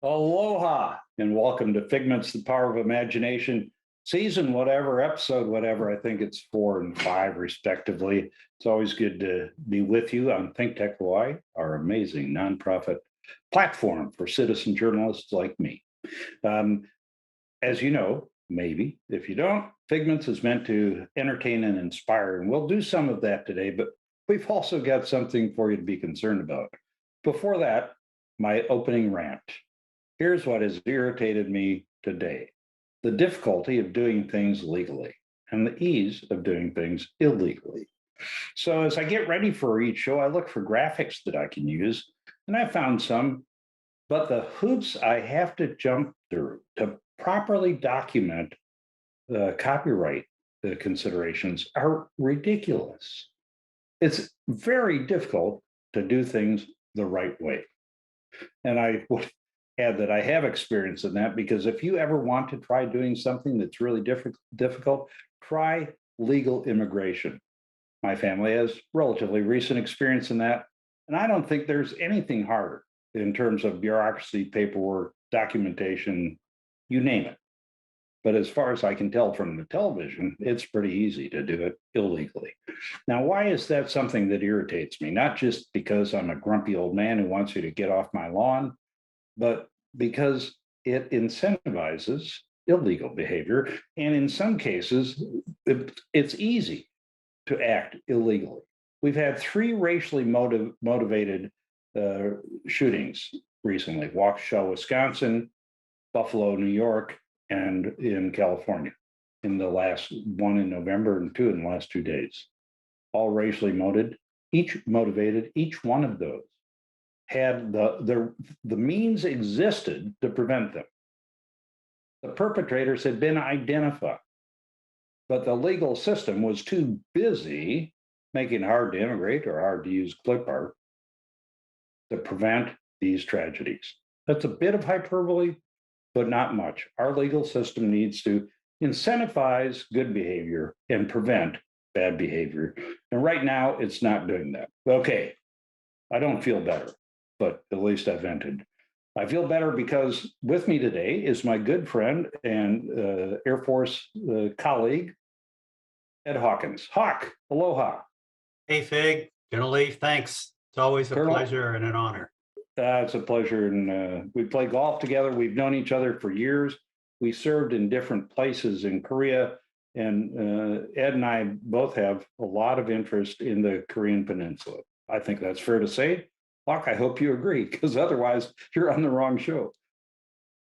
Aloha and welcome to Figments, the Power of Imagination, season whatever, episode whatever. I think it's 4 and 5, respectively. It's always good to be with you on Think Tech Hawaii, our amazing nonprofit platform for citizen journalists like me. Um, as you know, maybe if you don't, Figments is meant to entertain and inspire, and we'll do some of that today, but we've also got something for you to be concerned about. Before that, my opening rant. Here's what has irritated me today: the difficulty of doing things legally and the ease of doing things illegally. So, as I get ready for each show, I look for graphics that I can use, and I found some, but the hoops I have to jump through to properly document the copyright considerations are ridiculous. It's very difficult to do things the right way. And I would add that I have experience in that, because if you ever want to try doing something that's really difficult, try legal immigration. My family has relatively recent experience in that. And I don't think there's anything harder in terms of bureaucracy, paperwork, documentation, you name it. But as far as I can tell from the television, it's pretty easy to do it illegally. Now, why is that something that irritates me? Not just because I'm a grumpy old man who wants you to get off my lawn, but because it incentivizes illegal behavior. And in some cases, it's easy to act illegally. We've had 3 racially motivated shootings recently: Waukesha, Wisconsin, Buffalo, New York, and in California, in the last one in November and 2 in the last 2 days. All racially motivated. Each one of those had the means existed to prevent them. The perpetrators had been identified, but the legal system was too busy making it hard to immigrate or hard to use clip art to prevent these tragedies. That's a bit of hyperbole, but not much. Our legal system needs to incentivize good behavior and prevent bad behavior. And right now, it's not doing that. Okay, I don't feel better, but at least I vented. I feel better because with me today is my good friend and Air Force colleague, Ed Hawkins. Hawk, aloha. Hey, Fig, gonna leave. Thanks. It's always a Colonel, pleasure and an honor. it's a pleasure. And we play golf together. We've known each other for years. We served in different places in Korea. And Ed and I both have a lot of interest in the Korean Peninsula. I think that's fair to say. Hawk, I hope you agree, because otherwise you're on the wrong show.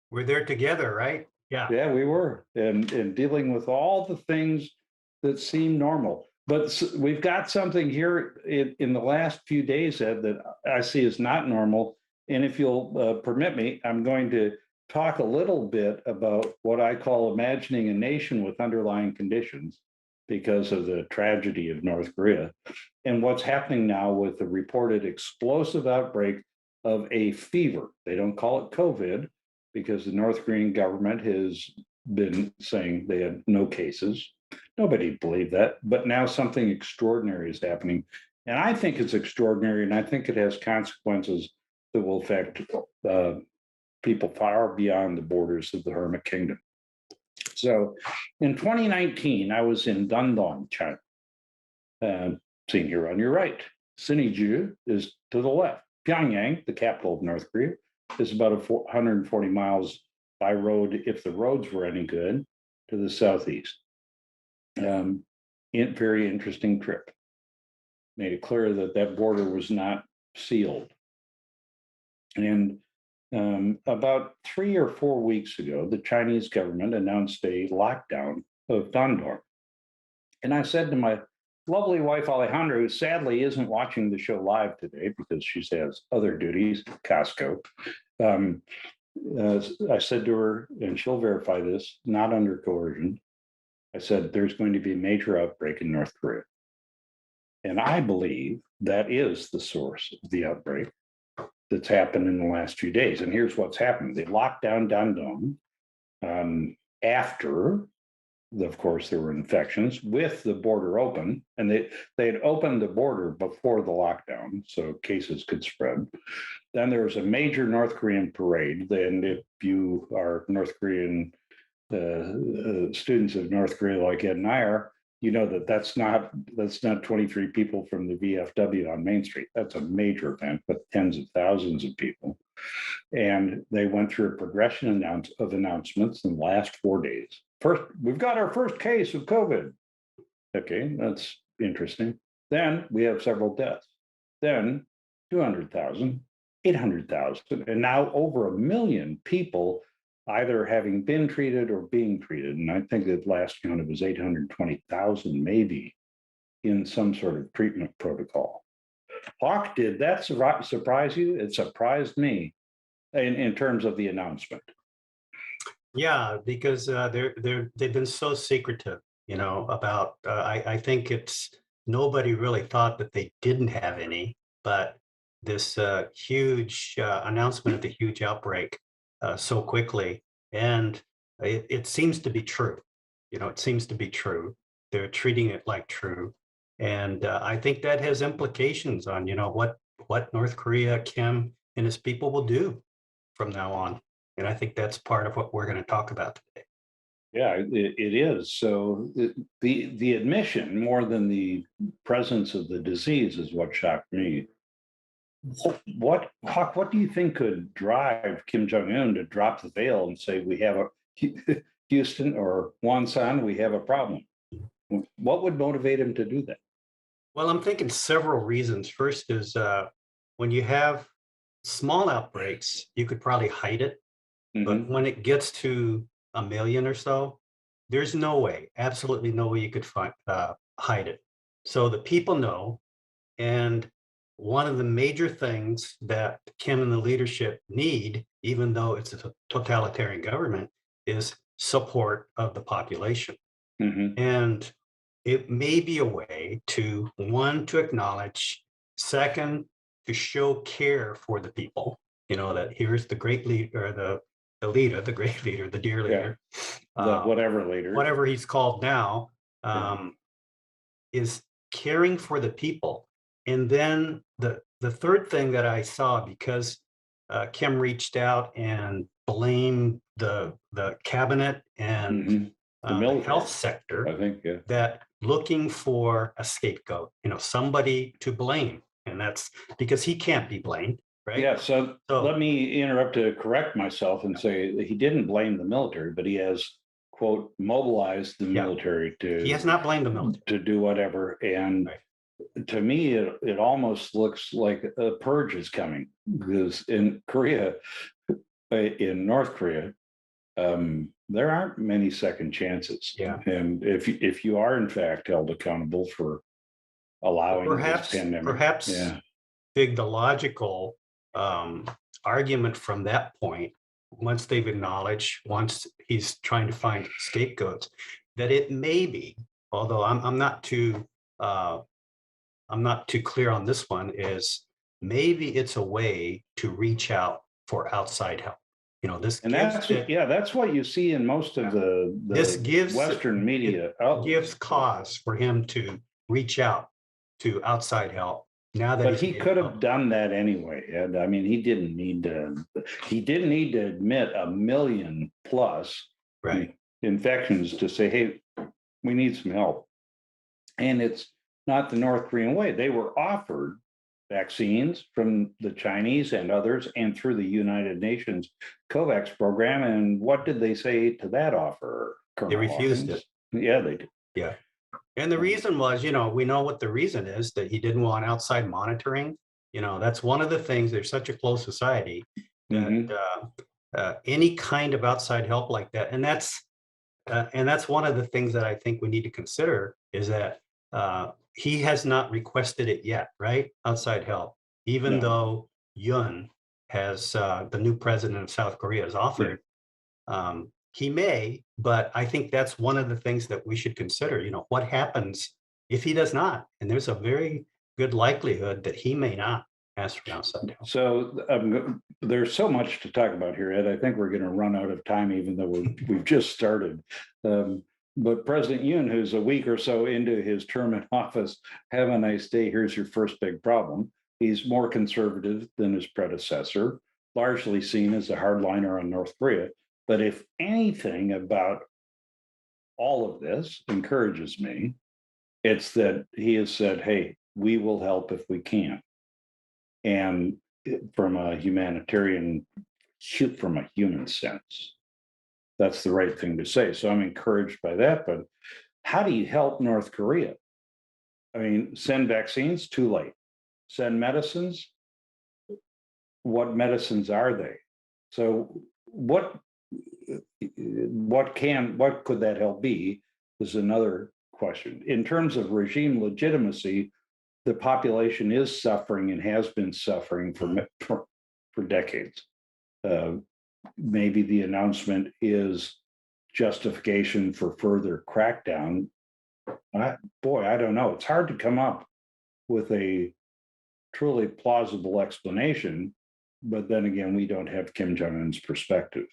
We're there together, right? Yeah. Yeah, we were, and dealing with all the things that seem normal. But we've got something here in the last few days, Ed, that I see as not normal. And if you'll permit me, I'm going to talk a little bit about what I call imagining a nation with underlying conditions because of the tragedy of North Korea and what's happening now with the reported explosive outbreak of a fever. They don't call it COVID because the North Korean government has been saying they had no cases. Nobody believed that, but now something extraordinary is happening. And I think it's extraordinary, and I think it has consequences that will affect people far beyond the borders of the Hermit Kingdom. So in 2019, I was in Dandong, China. Seen here on your right. Siniju is to the left. Pyongyang, the capital of North Korea, is about 140 miles by road, if the roads were any good, to the southeast. Very interesting trip. Made it clear that that border was not sealed. And about 3 or 4 weeks ago, the Chinese government announced a lockdown of Dandong. And I said to my lovely wife, Alejandra, who sadly isn't watching the show live today because she has other duties at Costco. I said to her, and she'll verify this, not under coercion, I said, there's going to be a major outbreak in North Korea. And I believe that is the source of the outbreak that's happened in the last few days. And here's what's happened. They locked down Dandong after of course, there were infections with the border open, and they had opened the border before the lockdown, so cases could spread. Then there was a major North Korean parade. And if you are North Korean students of North Korea like Ed and I are, you know that that's not 23 people from the VFW on Main Street. That's a major event with tens of thousands of people. And they went through a progression of announcements in the last 4 days. First, we've got our first case of COVID. Okay, that's interesting. Then we have several deaths. Then 200,000, 800,000, and now over 1 million people either having been treated or being treated. And I think that last count it was 820,000 maybe in some sort of treatment protocol. Hawk, did that surprise you? It surprised me in terms of the announcement. Yeah, because they've been so secretive, about, I think it's, nobody really thought that they didn't have any, but this huge announcement of the huge outbreak so quickly, and it seems to be true. It seems to be true. They're treating it like true. And I think that has implications on, what North Korea, Kim, and his people will do from now on. And I think that's part of what we're going to talk about today. Yeah, it is. So the admission more than the presence of the disease is what shocked me. What do you think could drive Kim Jong Un to drop the veil and say we have a Houston or Wonsan, we have a problem? What would motivate him to do that? Well, I'm thinking several reasons. First is when you have small outbreaks, you could probably hide it. But Mm-hmm. when it gets to 1 million or so, there's no way, absolutely no way you could hide it. So the people know. And one of the major things that Kim and the leadership need, even though it's a totalitarian government, is support of the population. Mm-hmm. And it may be a way to, one, to acknowledge, second, to show care for the people, that here's the great leader, the leader, the great leader, the dear leader, The whatever later. whatever he's called now, Yeah. is caring for the people. And then the third thing that I saw, because Kim reached out and blamed the cabinet and Mm-hmm. The the military, health sector, I think, yeah. that looking for a scapegoat, somebody to blame. And that's because he can't be blamed, right? Yeah, so let me interrupt to correct myself and say that he didn't blame the military, but he has, quote, mobilized the military he has not blamed the military to do whatever. And to me, it almost looks like a purge is coming, because in Korea, in North Korea, there aren't many second chances. Yeah. And if you are in fact held accountable for allowing this pandemic, perhaps Big, the logical argument from that point, once they've acknowledged, once he's trying to find scapegoats, that it may be, although I'm not too clear on this one, is maybe it's a way to reach out for outside help. That's what you see in most of the this gives Western media. Gives cause for him to reach out to outside help. Now that but he could have done that anyway. And I mean, he didn't need to admit 1 million plus infections to say, hey, we need some help. And it's not the North Korean way. They were offered vaccines from the Chinese and others, and through the United Nations COVAX program. And what did they say to that offer? They refused it. Yeah, they did. Yeah. And the reason was, we know what the reason is, that he didn't want outside monitoring. That's one of the things. They're such a closed society that any kind of outside help like that, and that's one of the things that I think we need to consider, is that he has not requested it yet, right? Outside help, even though Yoon has the new president of South Korea has offered. He may, but I think that's one of the things that we should consider. What happens if he does not? And there's a very good likelihood that he may not ask for outside help. So there's so much to talk about here, Ed. I think we're going to run out of time, even though we've just started. But President Yoon, who's a week or so into his term in office, have a nice day. Here's your first big problem. He's more conservative than his predecessor, largely seen as a hardliner on North Korea. But if anything about all of this encourages me, it's that he has said, hey, we will help if we can. And from a humanitarian, from a human sense, that's the right thing to say. So I'm encouraged by that. But how do you help North Korea? I mean, send vaccines, too late. Send medicines, what medicines are they? So what could that help be is another question. In terms of regime legitimacy, the population is suffering and has been suffering for decades. Maybe the announcement is justification for further crackdown. I don't know. It's hard to come up with a truly plausible explanation, but then again, we don't have Kim Jong-un's perspective.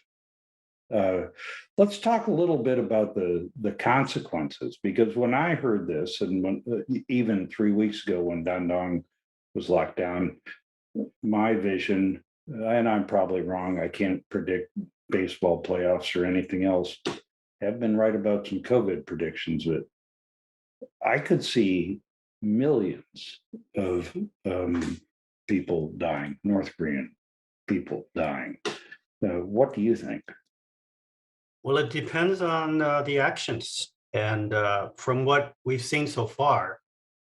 Let's talk a little bit about the consequences, because when I heard this, and even 3 weeks ago when Dandong was locked down, my vision, and I'm probably wrong, I can't predict baseball playoffs or anything else, have been right about some COVID predictions, but I could see millions of people dying, North Korean people dying. What do you think? Well, it depends on the actions. And from what we've seen so far,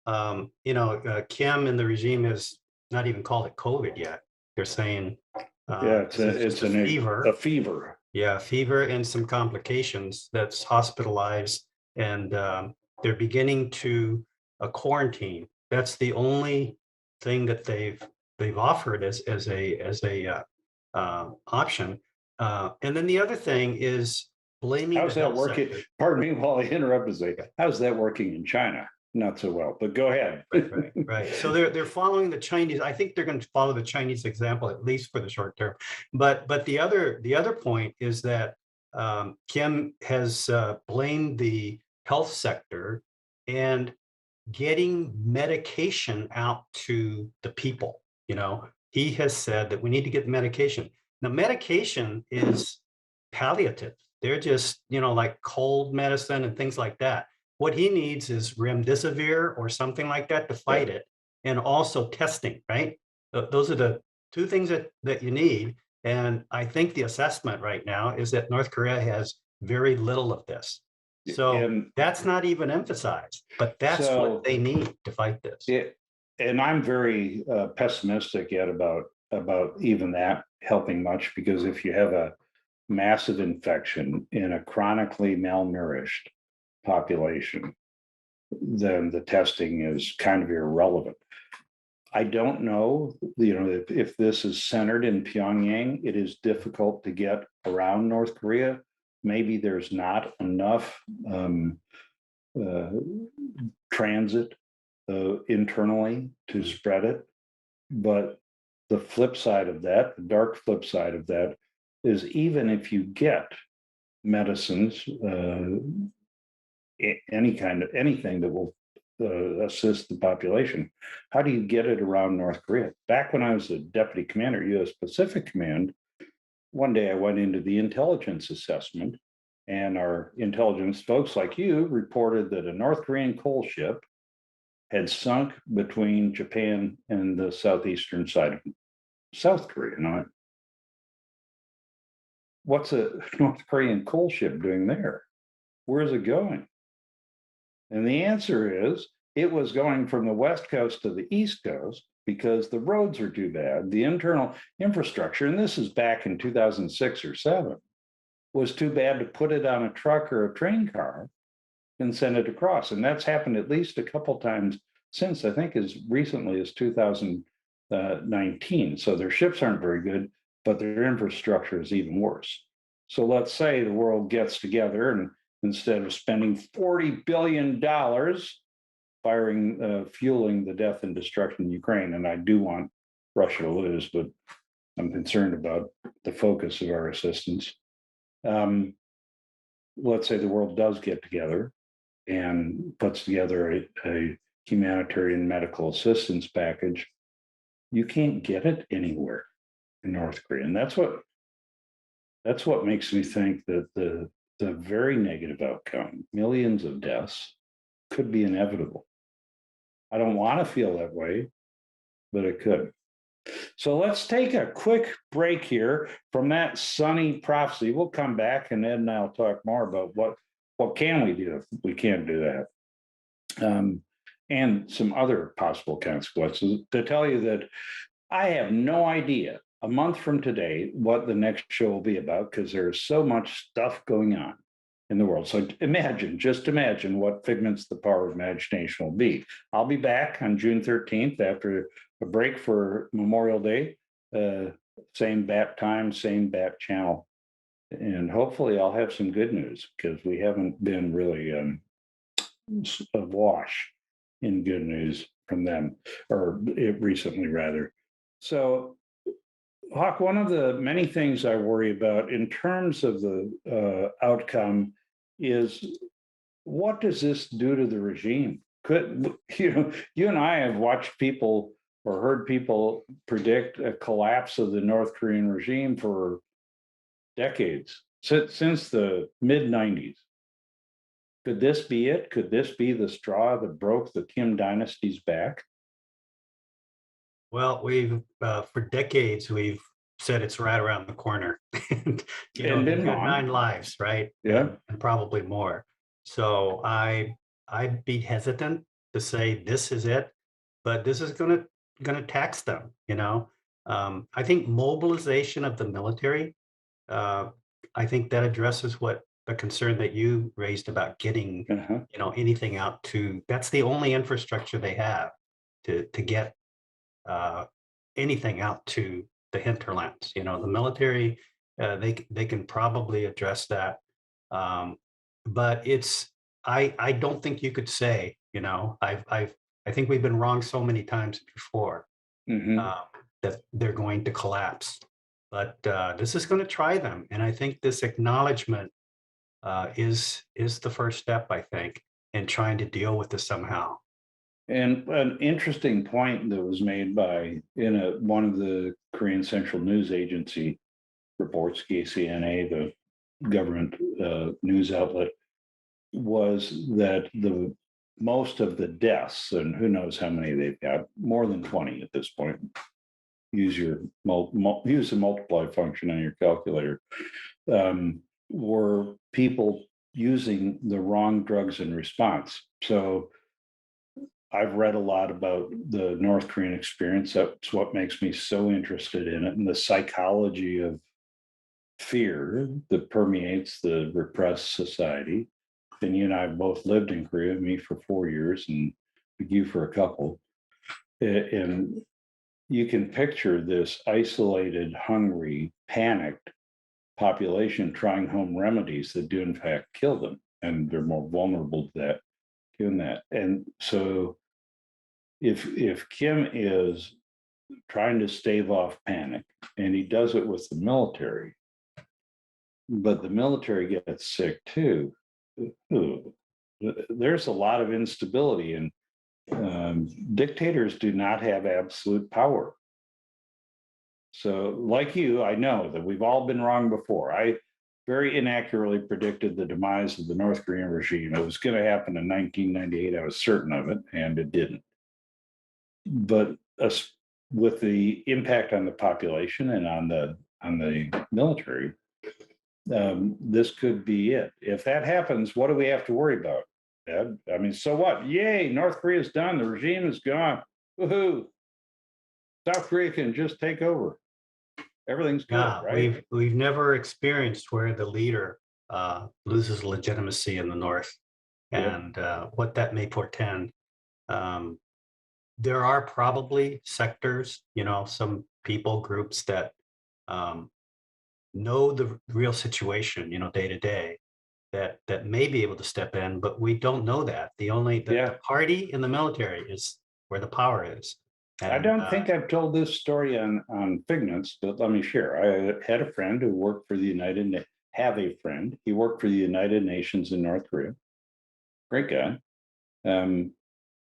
Kim and the regime has not even called it COVID yet. They're saying Yeah, it's a fever. A fever. Yeah, fever and some complications that's hospitalized, and they're beginning to quarantine. That's the only thing that they've offered as a option. And then the other thing is blaming How's the that health working? sector. Pardon me while I interrupt and say, how's that working in China? Not so well, but go ahead. Right. So they're following the Chinese. I think they're going to follow the Chinese example, at least for the short term. But the other point is that Kim has blamed the health sector and getting medication out to the people. He has said that we need to get medication. Now, medication is palliative. They're just, like cold medicine and things like that. What he needs is remdesivir or something like that to fight it, and also testing, right? Those are the two things that you need. And I think the assessment right now is that North Korea has very little of this. So that's not even emphasized, but that's what they need to fight this. And I'm very pessimistic yet about even that helping much, because if you have a massive infection in a chronically malnourished population, then the testing is kind of irrelevant. I don't know, if this is centered in Pyongyang, it is difficult to get around North Korea. Maybe there's not enough transit internally to spread it. But the flip side of that, the dark flip side of that, is even if you get medicines, anything that will assist the population, how do you get it around North Korea? Back when I was a deputy commander, U.S. Pacific Command, one day I went into the intelligence assessment, and our intelligence folks like you reported that a North Korean coal ship had sunk between Japan and the southeastern side of South Korea. Now, what's a North Korean coal ship doing there? Where is it going? And the answer is it was going from the West Coast to the East Coast because the roads are too bad. The internal infrastructure, and this is back in 2006 or 7, was too bad to put it on a truck or a train car and send it across. And that's happened at least a couple times since, I think as recently as 2019. So their ships aren't very good, but their infrastructure is even worse. So let's say the world gets together, and instead of spending $40 billion fueling the death and destruction in Ukraine, and I do want Russia to lose, but I'm concerned about the focus of our assistance. let's say the world does get together and puts together a humanitarian medical assistance package, you can't get it anywhere in North Korea. And that's what makes me think that the very negative outcome, millions of deaths, could be inevitable. I don't want to feel that way, but it could. So let's take a quick break here from that sunny prophecy. We'll come back and Ed and I'll talk more about what can we do if we can't do that. And some other possible consequences. To tell you that I have no idea a month from today what the next show will be about because there's so much stuff going on in the world. So just imagine what Figments, the Power of Imagination will be. I'll be back on June 13th after a break for Memorial Day. Same bat time, same bat channel. And hopefully I'll have some good news because we haven't been really awash in good news from them, or recently rather. So Hawk, one of the many things I worry about in terms of the outcome is what does this do to the regime? Could you and I have watched people or heard people predict a collapse of the North Korean regime for decades, since the mid 90s. Could this be it? Could this be the straw that broke the Kim dynasty's back? Well, we've for decades we've said it's right around the corner, and And they've been got wrong. 9 lives, right? Yeah. And probably more. So I'd be hesitant to say this is it, but this is gonna tax them. I think mobilization of the military. Uh, I think that addresses what the concern that you raised about getting Uh-huh. anything out to. That's the only infrastructure they have to get uh, anything out to the hinterlands. The military, they can probably address that, but I don't think you could say I think we've been wrong so many times before Hmm. uh, that they're going to collapse, but this is going to try them, and I think this acknowledgement is the first step. I think in trying to deal with this somehow. And an interesting point that was made by one of the Korean Central News Agency reports, KCNA, the government news outlet, was that the most of the deaths, and who knows how many they've got, more than 20 at this point. Use use the multiply function on your calculator. Were people using the wrong drugs in response. So I've read a lot about the North Korean experience. That's what makes me so interested in it, and the psychology of fear that permeates the repressed society. And you and I have both lived in Korea, me for 4 years and you for a couple. And you can picture this isolated, hungry, panicked population trying home remedies that do in fact kill them. And they're more vulnerable to that, doing that. And so if Kim is trying to stave off panic, and he does it with the military, but the military gets sick too, there's a lot of instability, and dictators do not have absolute power. So, like you, I know that we've all been wrong before. I very inaccurately predicted the demise of the North Korean regime. It was going to happen in 1998. I was certain of it, and it didn't. But with the impact on the population and on the military, this could be it. If that happens, what do we have to worry about, Ed? I mean, so what? Yay, North Korea's done. The regime is gone. Woohoo! South Korea can just take over. Everything's good, Yeah, right? we've never experienced where the leader loses legitimacy in the North, Yep. and what that may portend. Um, there are probably sectors, some people groups that um, know the real situation, day to day, that may be able to step in, but we don't know that. The Yeah. party in the military is where the power is, I and don't think I've told this story on Figments, but let me share. I had a friend who worked for the have a friend. He worked for the United Nations in North Korea. Great guy. And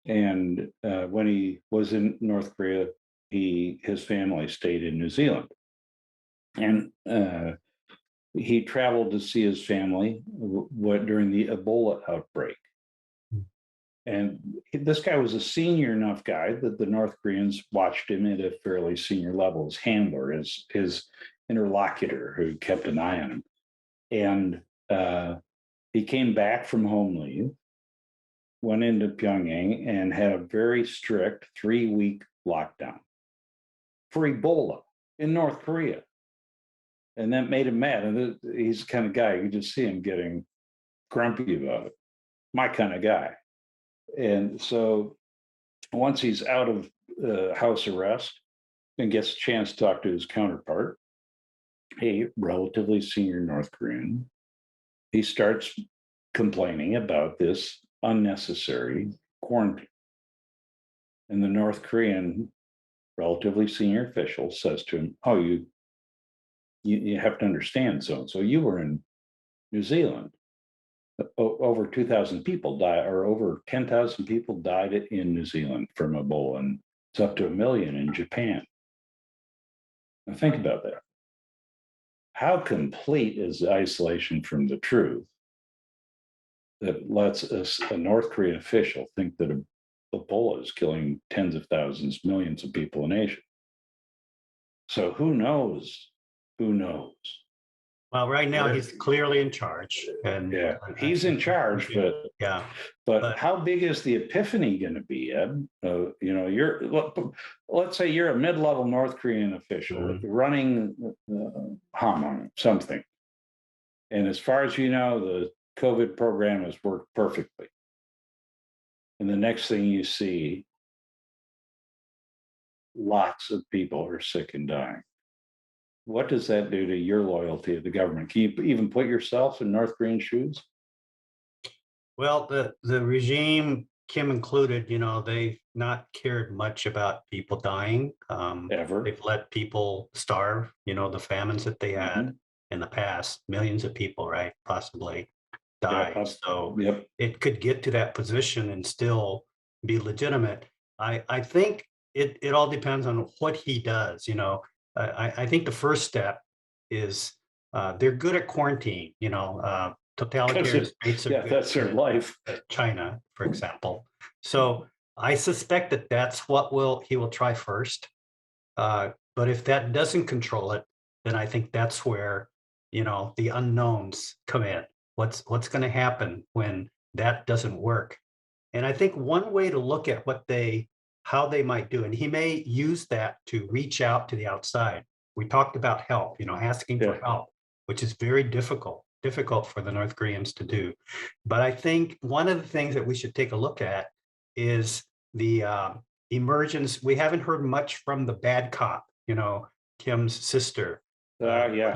when he was in North Korea, his family stayed in New Zealand, and he traveled to see his family during the Ebola outbreak. And this guy was a senior enough guy that the North Koreans watched him at a fairly senior level, his handler, his interlocutor who kept an eye on him. And he came back from home leave, went into Pyongyang, and had a very strict 3-week lockdown for Ebola in North Korea. And that made him mad. And he's the kind of guy, you just see him getting grumpy about it. My kind of guy. And so once he's out of house arrest and gets a chance to talk to his counterpart, a relatively senior North Korean, he starts complaining about this unnecessary quarantine. And the North Korean, relatively senior official says to him, "Oh, you have to understand so and so. You were in New Zealand. Over 2,000 people died, or over 10,000 people died in New Zealand from Ebola, and it's up to 1 million in Japan." Now think about that. How complete is the isolation from the truth that lets a North Korean official think that Ebola is killing tens of thousands, millions of people in Asia? So who knows? Who knows? Well, right now he's clearly in charge, and Yeah, he's in charge, yeah. but how big is the epiphany going to be, Ed? Let's say you're a mid-level North Korean official running Hamon something, and as far as you know, the COVID program has worked perfectly. And the next thing you see, lots of people are sick and dying. What does that do to your loyalty to the government? Can you even put yourself in North Korean shoes? Well, the regime, Kim included, they've not cared much about people dying. Ever. They've let people starve, the famines that they had in the past, millions of people, right, possibly died. Yeah, so yep. It could get to that position and still be legitimate. I think it all depends on what he does. I think the first step is they're good at quarantine. Totalitarian states are good that's their life. China, for example. So I suspect that that's what he will try first. But if that doesn't control it, then I think that's where the unknowns come in. What's going to happen when that doesn't work? And I think one way to look at how they might do, and he may use that to reach out to the outside. We talked about help, asking for help, which is very difficult for the North Koreans to do. But I think one of the things that we should take a look at is the emergence. We haven't heard much from the bad cop, Kim's sister. Yeah.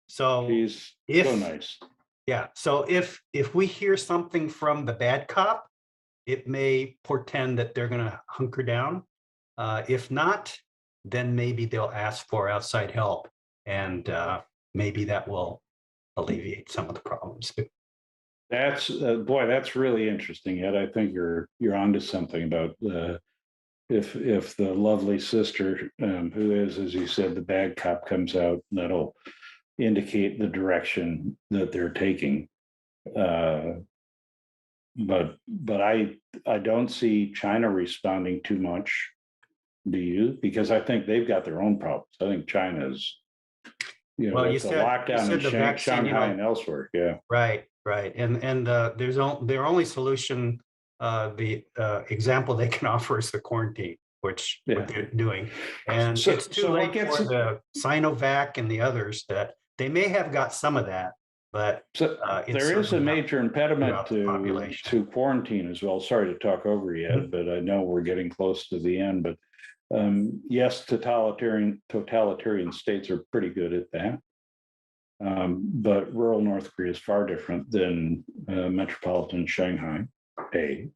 So she's so nice. Yeah. So if we hear something from the bad cop, it may portend that they're going to hunker down. If not, then maybe they'll ask for outside help, and maybe that will alleviate some of the problems. That's that's really interesting, Ed. I think you're onto something about if the lovely sister, who is, as you said, the bad cop, comes out, that'll indicate the direction that they're taking. But I don't see China responding too much. Do you? Because I think they've got their own problems. I think China's, Well, with the lockdown in Shanghai and elsewhere. Yeah. Right. And their only solution, the example they can offer is the quarantine, which what they're doing. And it's too late for the Sinovac and the others that they may have got some of that, but there is a major impediment to quarantine as well. Sorry to talk over you, Ed, but I know we're getting close to the end. But yes, totalitarian states are pretty good at that. But rural North Korea is far different than metropolitan Shanghai, A.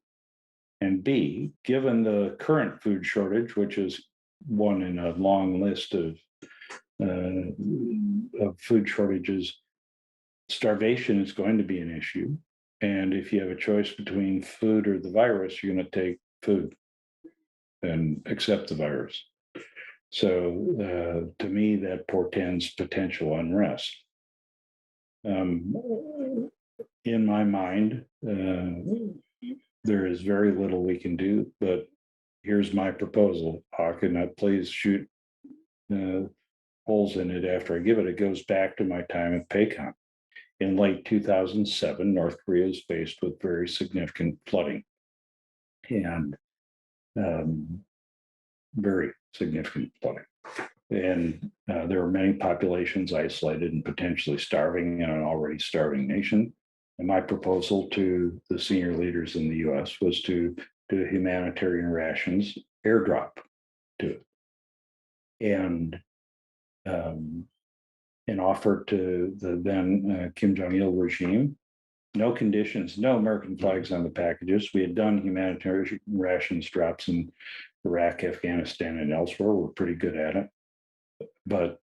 And B, given the current food shortage, which is one in a long list of food shortages, starvation is going to be an issue. And if you have a choice between food or the virus, you're going to take food and accept the virus. So to me, that portends potential unrest. In my mind, there is very little we can do, but here's my proposal, Hawk, and please shoot holes in it after I give it. It goes back to my time at PACON. In late 2007, North Korea is faced with very significant flooding and very significant flooding. And there were many populations isolated and potentially starving in an already starving nation. And my proposal to the senior leaders in the US was to do humanitarian rations airdrop to it. And offer to the then Kim Jong-il regime, no conditions, no American flags on the packages. We had done humanitarian rations drops in Iraq, Afghanistan, and elsewhere. We're pretty good at it. But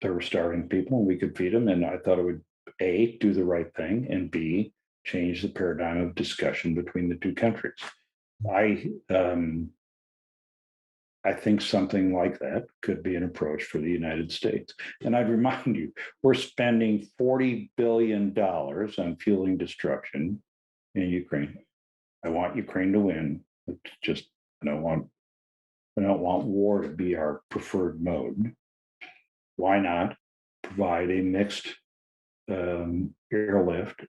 there were starving people and we could feed them. And I thought it would, A, do the right thing, and B, change the paradigm of discussion between the two countries. I think something like that could be an approach for the United States. And I'd remind you, we're spending $40 billion on fueling destruction in Ukraine. I want Ukraine to win. It's just, I don't want war to be our preferred mode. Why not provide a mixed airlift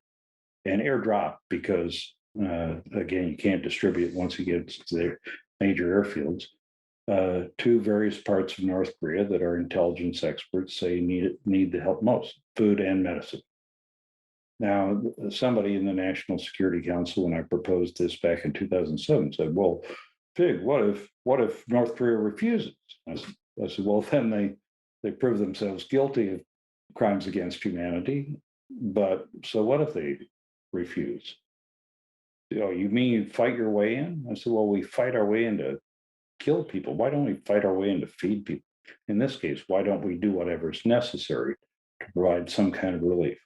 and airdrop? Because again, you can't distribute once you get to the major airfields. To various parts of North Korea that our intelligence experts say need the help most, food and medicine. Now, somebody in the National Security Council, when I proposed this back in 2007, said, "Well, Fig, what if North Korea refuses?" I said, "Well, then they prove themselves guilty of crimes against humanity. But so what if they refuse? You mean you fight your way in?" I said, "Well, we fight our way into kill people. Why don't we fight our way in to feed people? In this case, why don't we do whatever is necessary to provide some kind of relief?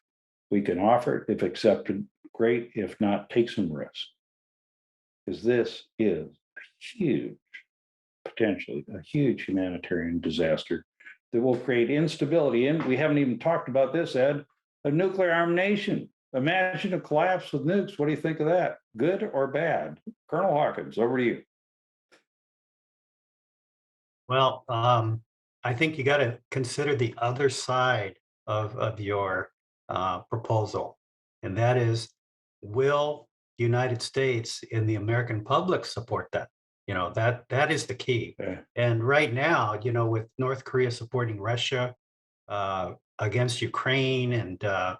We can offer it. If accepted, great. If not, take some risks. Because this is potentially a huge humanitarian disaster that will create instability. And we haven't even talked about this, Ed, a nuclear armed nation. Imagine a collapse with nukes. What do you think of that? Good or bad? Colonel Hawkins, over to you. Well, I think you got to consider the other side of your proposal, and that is, will the United States and the American public support that? That is the key. Yeah. And right now, with North Korea supporting Russia against Ukraine, and the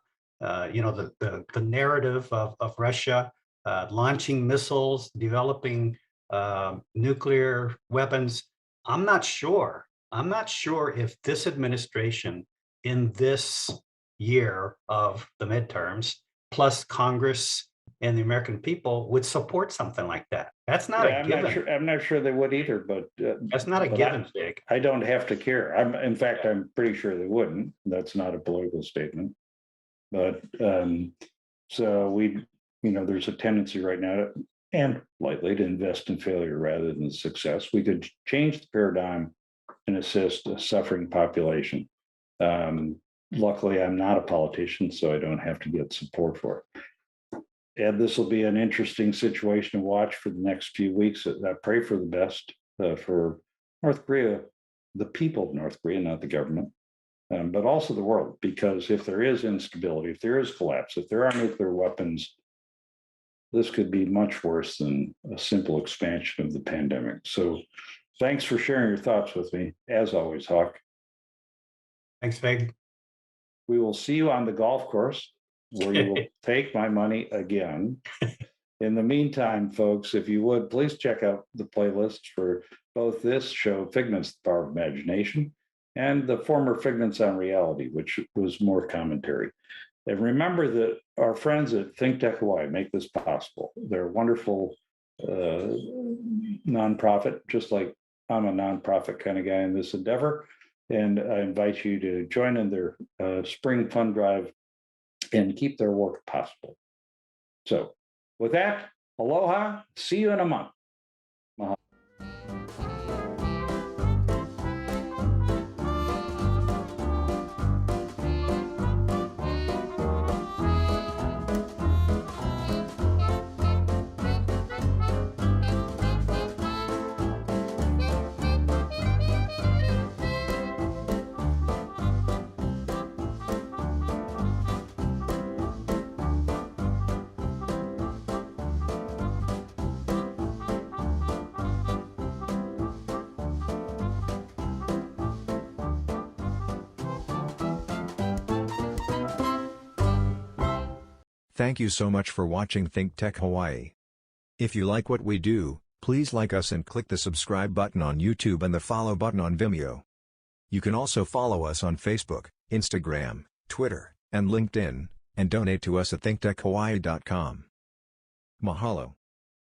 narrative of Russia launching missiles, developing nuclear weapons. I'm not sure if this administration in this year of the midterms, plus Congress and the American people, would support something like that. That's not a given. I'm not sure they would either, but That's not a given, Dick. I don't have to care. In fact, I'm pretty sure they wouldn't. That's not a political statement. But so there's a tendency right now and lightly to invest in failure rather than success. We could change the paradigm and assist a suffering population. Luckily, I'm not a politician, so I don't have to get support for it. And this will be an interesting situation to watch for the next few weeks. I pray for the best for North Korea, the people of North Korea, not the government, but also the world, because if there is instability, if there is collapse, if there are nuclear weapons, this could be much worse than a simple expansion of the pandemic. So thanks for sharing your thoughts with me, as always, Hawk. Thanks, Fig. We will see you on the golf course where you will take my money again. In the meantime, folks, if you would, please check out the playlists for both this show, Figments, the Power of Imagination, and the former Figments on Reality, which was more commentary. And remember that our friends at Think Tech Hawaii make this possible. They're a wonderful nonprofit, just like I'm a nonprofit kind of guy in this endeavor. And I invite you to join in their spring fund drive and keep their work possible. So with that, aloha, see you in a month. Thank you so much for watching Think Tech Hawaii. If you like what we do, please like us and click the subscribe button on YouTube and the follow button on Vimeo. You can also follow us on Facebook, Instagram, Twitter, and LinkedIn, and donate to us at thinktechhawaii.com. Mahalo.